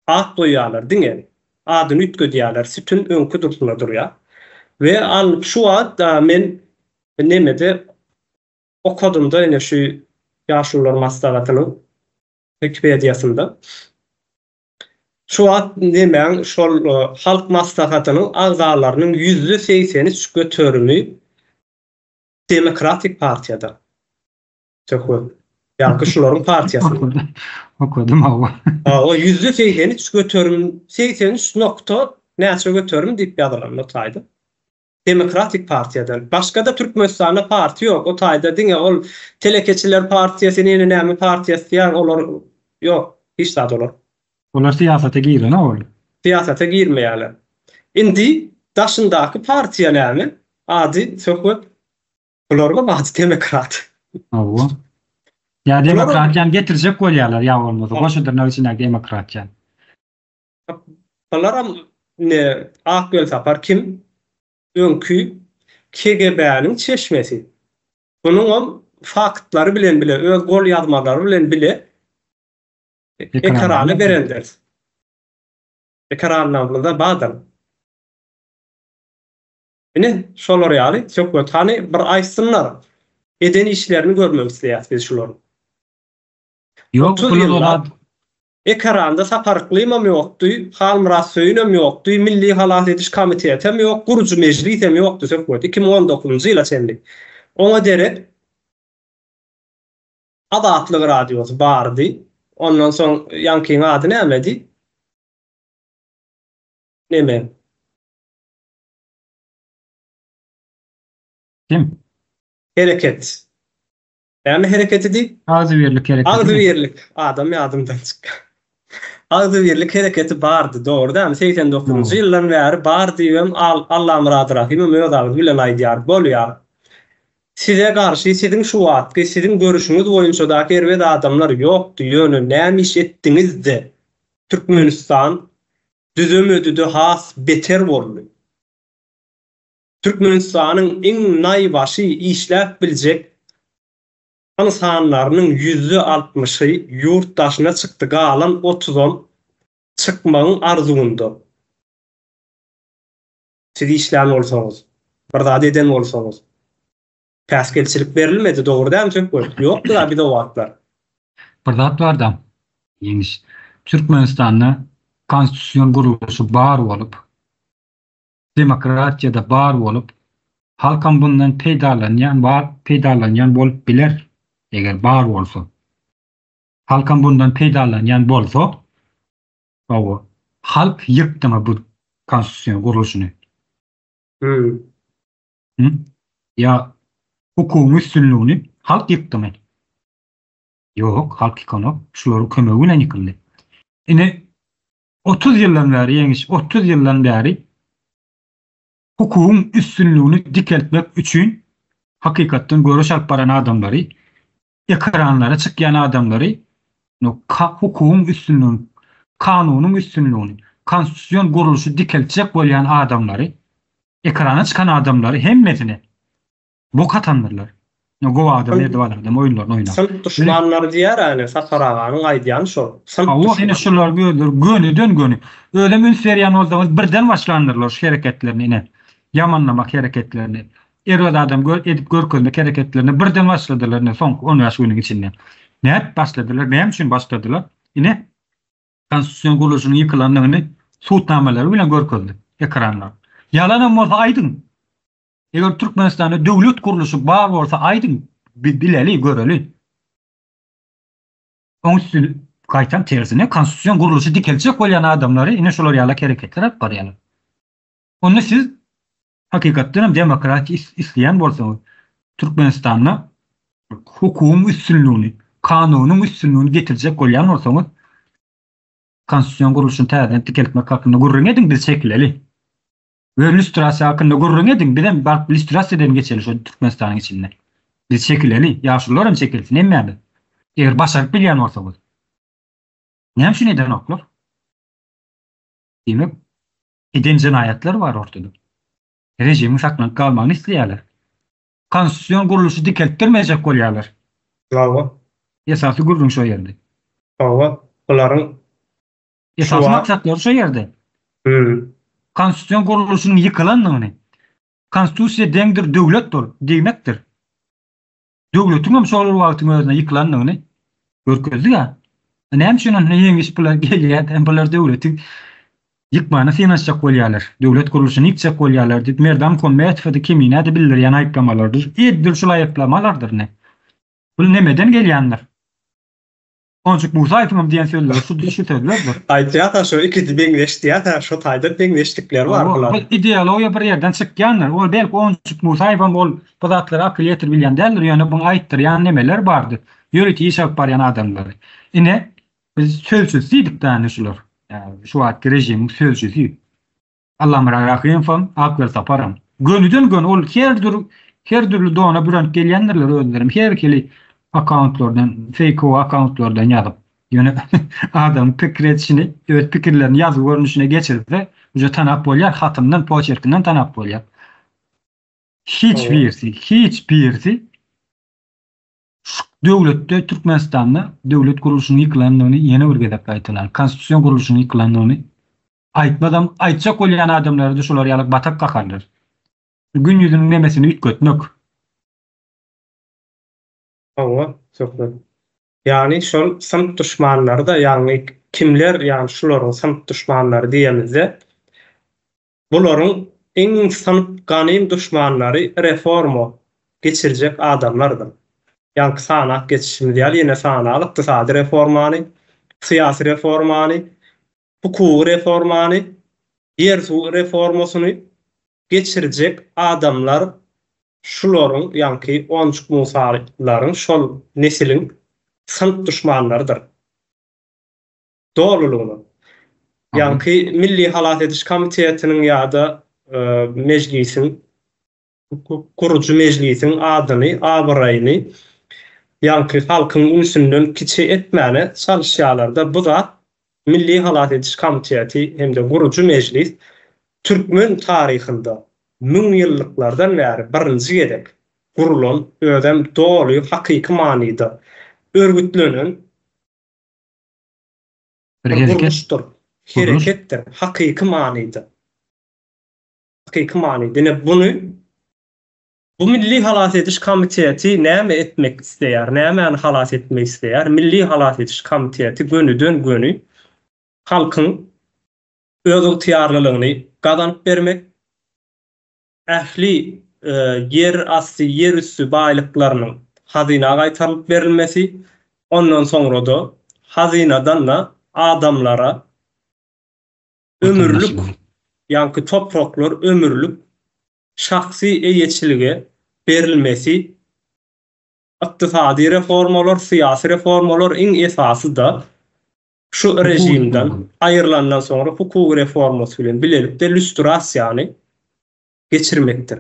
at goýýarlar diňe. Adyny üýtgedýärler, sütün öňkü duruşuna durýar. Ve alyp şu ad men nemede okudum da ýene şu ýaşullar maslahatyny Wikipediýasynda. Şu ad nemen şol halk maslahatynyň agzalarynyň %80 götürümi demokratik partiýada. Çok ýa-ki şolaryň partiýasy. Okudum awa. O %80 götürüm 83 nokta näçe götürüm diýip ýazylan o taýda. Demokratik partiýadan. Başga da Türkmenistanda parti ýok. O taýda diňe ol telekeçiler partiýasyny näme partiýasy ýa olar ýok, hiç zat olar. Olar siýasata giren ol. Siyasata girmeýärler. Indi daşyndaky partiýa näme? Ady söhbet bularga bady demokrat. Awa. Ya demokratyan getirjek bolýarlar ýa bolmasa. Goşudurlar içinde demokratyan. Balaram ne Akgöl Sapar kim? Öňkü KGB'niň çeşmesi. Bunuň faktlary bilen bile, öz gol ýazmalary bilen bile ekrana berenler. Ekranlarynda badyr. Ine şolar ýaly çok götany bir aýsynlar. Eden işlerini görmek isleýär biz şolary. Ýok, bular Ekranda saparklymam ýokdy, halmyras söýnem ýokdy, Milli Halat Ediş Komitetem ýok, gurucu mejlisem ýokdy söhbet. 2019-njy ýyla çendik. Oňa derek Adatlyk radiosy bardy. Ondan soň ýankyň ady nämedi? neme? Kim? Hereket. Yani hareket edi. Ağzı birlik hareketi. Ağzı mi? birlik. Adam yadımdan çık. Ağzı birlik hareketi bardı. Doğru değil mi? 89. yıldan beri bar diyem Allah muradı rahim. Mödal bilen aydiyar bolýar. Size karşı sizin şu wagtky sizin görüşüňiz boýunça erwet adamlar ýokdy ýöne näme iş etdiňizdi. Türkmenistan düzümüdü has beter boldy. Türkmenistanyň iň naýbaşy işläp biljek insanlarynyň %60-y ýurtdaşyna çykdy, galan 30-on çykmagyň arzugynda. Siz işlän bolsaňyz, bir zat eden bolsaňyz, päskelçilik berilmedi, dogry däm çökür. Ýokdy da bir de wagtlar. Bir zat var da. Ýeňiş. Türkmenistanyň konstitusiýon guruluşy bar bolup, demokratiýa da bar bolup, halkam bundan peýdalanýan bolup biler. Eger bar bolsa. Halkam bundan peýdalanýan bolsa, o halk ýykdymy bu konstitusiýon guruluşyny. Ya hukumy üstünlüğünü halk ýykdymy? Ýok, halk ýykanok, şulary kömegi bilen ýykyldy. Ine 30 ýyldan bäri, ýeňiş 30 ýyldan bäri hukumy üstünlüğünü dikeltmek üçin hakykatdan görüş alyp baran adamlary, ekranlara çykýan adamlary, hukumy üstünlüğünü, kanunyň üstünlüğünü, konstitusiýon guruluşy dikeltjek bolýan adamlary, ekrana çıkan adamlary hemmetini bok atanlarlar. Go adam edip adam oyunlaryny oýnar. Sen düşmanlar diýär ýani Sakaraganyň aýdýany şol. O ene şular göýler, gönüden gönü. Öyle münseriýan bolsaňyz birden başlandyrlar şu hereketlerini ine. Yamanlamak hereketlerini. Erwet adam edip görkezmek hereketlerini birden başladylar ne soň 10 ýaş öňüň içinde. Näp başladylar? Näme üçin başladylar? Ine konstitusiýon guruluşynyň ýykylandygyny suwtnamalary bilen görkezdi ekranlar. Yalan bolsa aýdyn. Eger Türkmenistanda döwlet guruluşy bar bolsa aýdyn, bileli, göreli. Oňsy gaýtan tersine konstitusiýon guruluşy dikelçek bolýan adamlary ine şolar ýaly hereketler alyp barýarlar. Onu siz hakykatdan demokratiýa isleýän bolsaňyz, Türkmenistanyň hukumy üstünlüğünü, kanunyň üstünlüğünü getirjek bolýan bolsaňyz, konstitusiýon guruluşyny täzeden dikeltmek hakynda gurrun ediň, biz çekileli. Ve lüstrasiýa hakynda gurrun ediň, bilen lüstrasiýadan geçeli şu Türkmenistanyň içinde. Biz çekileli, ýaşularym çekilsin, emmäli. Eger başaryp bilýän bolsaňyz. Näme şunu eden oklar? Demek, eden jinaýatlar bar ortada. Rejimi saklanyp kalmagyny isleýärler. Konstitusiýon guruluşy dikeltdirmejek bolýarlar. Bravo. Esasy gurrun şo ýerde. Bravo. Olaryň Esas maksatlary şo ýerde. Konstitusiýon guruluşynyň ýykylandygyny, konstitusiýa deňdir döwletdir diýmekdir. Döwletiň hem şol wagtyň özüne ýykylandygyny görkezdik ha. Näme üçin ýeňiş bular gelýär, hem bular döwleti ýykmany finansiýa bolýarlar. Döwlet guruluşyny ýykjak bolýarlar diýip Merdam Kommetowdy kimine de bildirýän aýplamalardyr. Edil şol aýplamalardyr ne? Bu nemeden gelýändir? Oncuk bu sayfam diýen sözler, şu sözlerdir. Aýtýar şo iki beňleşdiýär, şo taýda beňleşdikler bar bular. Bu ideologiýa bir ýerden çykýanlar. Ol belki oncuk bu sayfam ol bu zatlary akyl ýetir bilýän däldir, ýöne bunu aýtdyrýan nemeler bardy. Ýöretip ýeşap barýan adamlar. Ine biz sözsüz diýdik däne şular. Yani şu wagt rejim sözsüz. Allah merhamet fan aklar taparam. Gönüden gön ol her türlü dona burant gelýänlerler özlerim. Her keli accountlardan, fake accountlardan ýazyp, ýöne adam pikir etişini, öz pikirlerini ýazyp görnüşine geçirip, uja tanap bolýar, hatymdan, poçerkinden tanap bolýar. Hiçbirisi döwletde Türkmenistanda döwlet guruluşynyň ýykylandygyny ýene bir gezek aýtylan, konstitusiýon guruluşynyň ýykylandygyny aýtmadan aýtjak bolýan adamlar şolar ýaly batak gakarlar. Gün ýüzüniň nemesini ütgetmek. Çok. Yani şol samt düşmanları da yani kimler yani şolaryň samt düşmanları diýemizde bularyň iň samt ganym düşmanlary reforma geçirjek adamlardyr. Yani sanaat geçişini diýär, ýene sanaat, ykdysady reformany, syýasy reformany, hukuky reformany yer su reformasyny geçirecek adamlar şularyň ýa-ni Onçuk Musalylaryň şol neslin sınıf düşmanlarıdır. Doğruluğunu. Ýa-ni Milli Halat Ediş Komitetiniň ýa-da meclisin kurucu meclisin adyny, abraýyny ýa-ni halkyň ünsünden kiçi etmäne çalışýarlarda bu da Milli Halat Ediş Komiteti hem-de kurucu meclis Türkmen tarihinde 1000 ýyllyklardan bäri birinji gedek gurulan ödem doğru hakyky manyda örgütlenen bir harekettir. Hakyky manyda. Hakyky manyda. Ne bunu bu Milli Halat Ediş Komiteti näme etmek isleýär? Näme halat etmek isleýär? Milli Halat Ediş Komiteti gönüden gönü halkyň öz ýetiýarlylygyny gazanyp bermek, ähli yer asty, yer üstü baýlyklarynyň hazina gaýtarylyp berilmesi, ondan soňra da hazinadan da adamlara ömürlük ýa-ni topraklar ömürlük şahsy eýetçilige berilmesi, ykdysady reformalar, syýasy reformalar iň esasy da şu rejimden aýrylandan soňra hukuky reformasy bilen bilelikde lüstrasiýany geçirmekdir.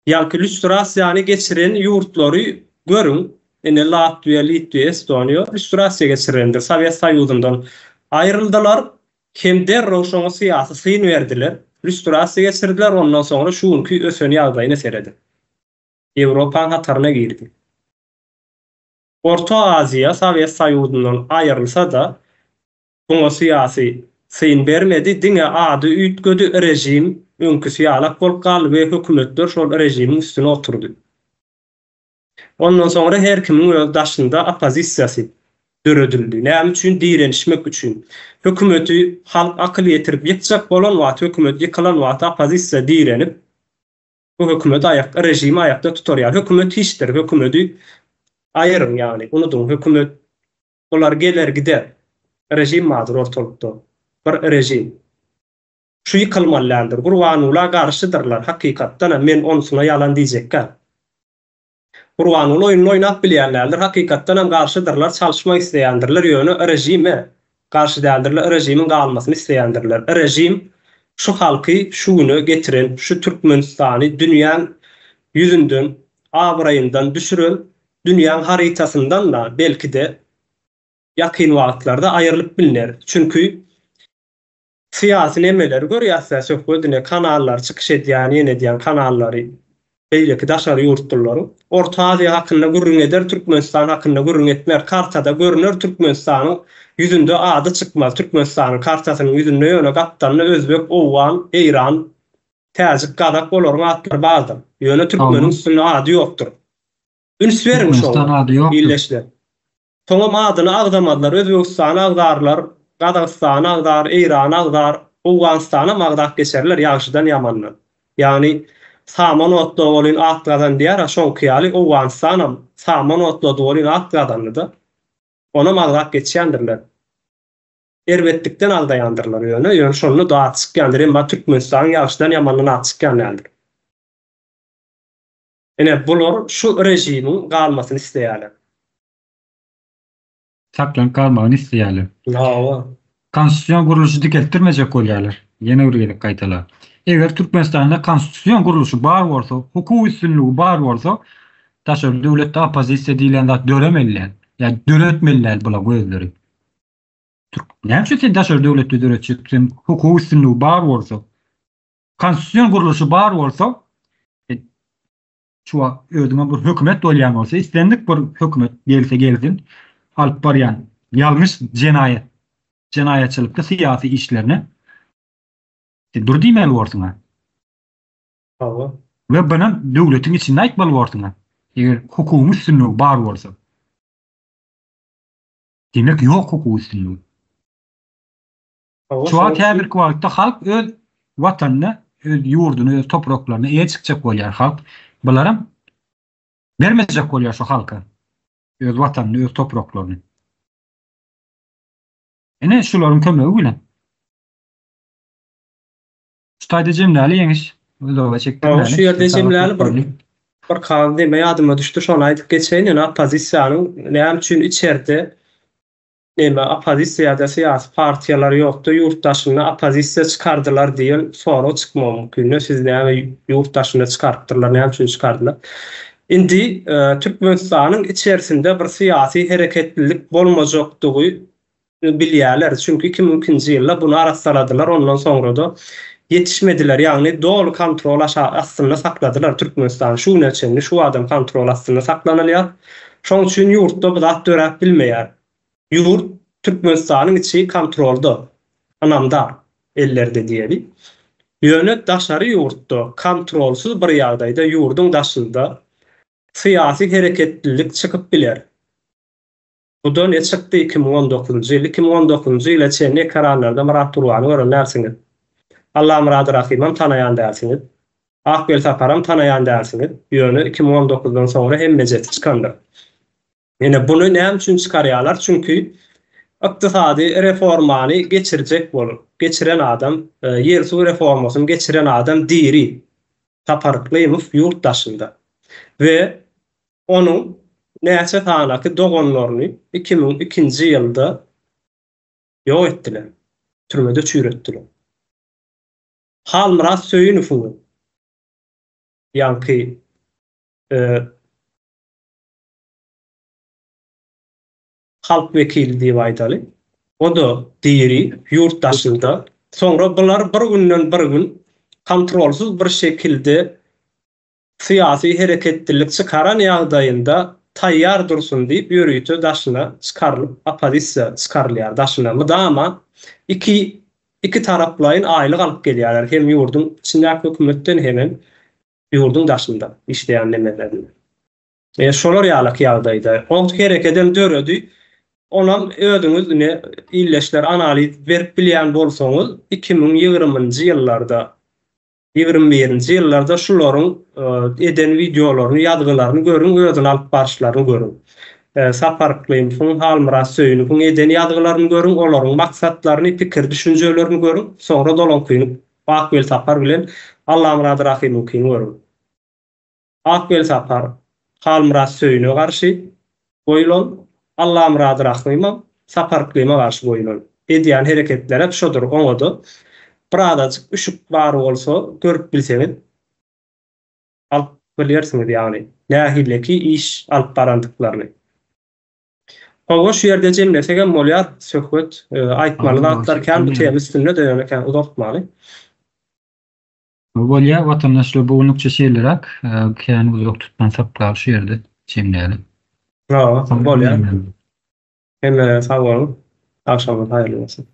Ýa-ni lüstrasiýany geçiren ýurtlary görüň. Ene Latviýa, Litwiýa, Estoniýa lüstrasiýa geçirendir. Sowet Soýuzundan aýryldylar. Hem derrew şoňa syýasy syn berdiler. Lüstrasiýa geçirdiler. Ondan soňra şuňky ösen ýagdaýyna seredi. Ewropa hataryna girdi. Orta Aziýa Sowet Soýuzundan aýrylsa da buňa syýasy syn bermedi. Diňe ady üýtgedi rejim öňküsi ýalak bolup galy we hökümetler şol rejimiň üstüne oturdy. Ondan soňra her kimiň öz daşynda opozisiýasy döredildi. Näme üçin? Direnişmek üçin. Hökümeti halk akyl ýetirip ýykjak bolan wagt, hökümet ýykylan wagt opozisiýa direnip bu hökümet aýakda, rejimi aýakda tutarýar. Hökümet hiçdir, hökümeti aýyryn ýani. Unudyň, hökümet olar geler gider. Rejim madur ortalykda. Bir rejim. Şu ýykylmalylardır. Gurbanulla garşydyrlar hakykatdan. Men onusyna ýalan diýjekkä. Gurbanulla oýun oýnap bilýänlerdir. Hakykatdan hem garşydyrlar, çalışmak isleýändirler. Ýöne rejime garşy däldirler, rejimiň galmasyny isleýändirler. Rejim şu halky şuny getiren, şu Türkmenistany dünýäň ýüzünden, abraýyndan düşüren, dünýäň haritasyndan da belki de ýakyn wagtlarda aýrylyp bilinär. Çünki siyasi nemeleri görýärsiz, söhbetine kanallar çykyş edýän, ýene edýän kanallary beýleki daşary ýurtdurlar. Orta Aziýa hakynda gürrüň eder, Türkmenistan hakynda gürrüň etmer. Kartada görünür Türkmenistanyň ýüzünde ady çykmaz. Türkmenistanyň kartasynyň ýüzünde ýöne gatdanly Özbek, Owgan, Eýran, Täzik, Kazak bolaryn atlar bazdy. Ýöne Türkmeniň üstünde ady ýokdur. Üns berin şoňa. Birleşler. Toňam adyny agdamadylar, Özbekistany agdarlar, Kazakstany agdar, Eýrany agdar, Owganstany magdak geçerler ýagşydan ýamandan. Ýani saman otla bolyn atladan diýär, şoňky ýaly Owganstanam saman otla bolyn atladandy. Ona magdak geçýändirler. Erbetlikden aldaýandyrlar ýöne. Ýöne şonu da atçykýandyr, emma Türkmenistan ýagşydan ýamandan atçykýandyr. Ene bular şu rejimiň galmasyny isleýärler. Saklan kalmagyny isleýärler. Hawa. Konstitusiýon guruluşy dikeltirmejek bolýarlar. Ýene urýarak gaýtalar. Eger Türkmenistanda konstitusiýon guruluşy bar bolsa, hukuk üstünligi bar bolsa, taşary döwletde opozisiýa diýilen zat döremeller. Ýa döretmeliler bular gözleri. Näme üçin taşary döwletde döretjeksin? Hukuk üstünligi bar bolsa, konstitusiýon guruluşy bar bolsa, şu ödüňe bir hökümet bolýan bolsa, istendik bir hökümet gelsin, alyp barýan ýalňyş jenayetçilikde syýasy işlerini dur diýmeli bolsaňa. Hawa. Ve bana döwletiň içinde aýtmaly bolsaňa. Eger hukuky üstünligi bar bolsa. Demek ýok hukuky üstünligi. Şu her bir wagtda halk öz watanyny, öz ýurduny, öz topraklaryny eýe çykjak bolýar halk. Bularam bermejek bolýar şu halka. Öz watanyny, öz topraklaryny. Ene şularyň kömegi bilen tutayda jemläli ýeňiş. Özoga çekdirmäli. Şu ýerde jemläli bir kan deme ýadyma düşdi. Şonu aýdyp geçeýin. Opozisiýanyň näme üçin içerde opozisiýada syýasy partiýalar ýokdy. Ýurtdaşyna opozisiýa çykardylar diýen soraw çykmagy mümkin. Siz näme ýurtdaşyna çykartdylar, näme üçin çykardylar? Indi Türkmenistanyň içerisinde bir syýasy hereketlilik bolmajakdygy bilýärler. Çünki 2002-nji ýylda bunu araşdyrdylar. Ondan soňra da yetişmediler. Yani doğru kontrol aslında sakladılar Türkmenistan. Şu neçenli, şu adam kontrol aslında saklanılıyor. Şoň üçin ýurtda bu da dörep bilmeýär. Ýurt Türkmenistanyň içi kontrolda. Anamda ellerde diýeli. Ýöne daşary ýurtda kontrolsuz bir ýagdaýda ýurdun daşynda syýasy hereketlilik çykyp biler. Bu da ne çykdy 2019-njy ýyl. 2019-njy ýyla çenli karanlarda Murat Durwany görenlersiňiz. Allah Murad Rahimam tanayan dälsiňiz. Akbel Saparam tanayan dälsiňiz. Ýöne 2019-dan soňra hemmeje çykandy. Ýene bunu näme üçin çykarýarlar? Çünki ykdysady reformany geçirjek bolur. Geçiren adam, ýer suw reformasyny geçiren adam diri. Saparyklymy ýurtdaşynda. We onuň näçe tanaky dogonlaryny 2002-nji ýylda ýok etdiler. Türmede çüýretdiler. Halmraz Söyünow ýanky halk vekili diýip aýdaly. O da diri ýurtdaşynda. Soňra bular bir günden bir gün kontrolsuz bir şekilde syýasy hereketlilik çykaran ýagdaýynda taýýar dursun diýip ýörüýte daşyna çykarylyp opozisiýa çykarylýar daşyna. Mudama iki taraplayın aýlyk alyp gelýärler. Hem ýurdun içindäki hökümetden hem ýurdun daşynda işleýän nemelerini. Şolar ýalyk ýagdaýda. O gerek eden döredi. Onam ödüňiz illeşler analiz berip bilýän bolsaňyz 2020-nji ýyllarda 21-nji ýyllarda şularyň eden videolaryny, ýazgylaryny görüň, özüni alyp barşlaryny görüň. Saparyklyň, Halmraz Söyünow eden ýazgylaryny görüň, olaryň maksatlaryny, pikir düşünjelerini görüň, soňra dolankyň Akbel Sapar bilen Allah Murad Rahimow görüň. Akbel Sapar Halmraz Söyünow garşy boýlan, Allah Murad Rahimow Saparyklyma garşy boýlan. Edýän hereketler hep şodur, oňada bir adajyk üşük bar bolsa görüp bilseňiz alyp bilýärsiňiz ýagny. Nähileki iş alyp barandyklaryny. Oňa şu ýerde jemlesegem bolýar, söhbet aýtmaly zatlarkän bu tema üstünde döýenekän uzatmaly. Bolýar watandaşlar bu unukça şeýlerak kän uzak tutman saplar şu ýerde jemläli. Bolýar. Hem sag bolun. Akşamlar haýyrly bolsun.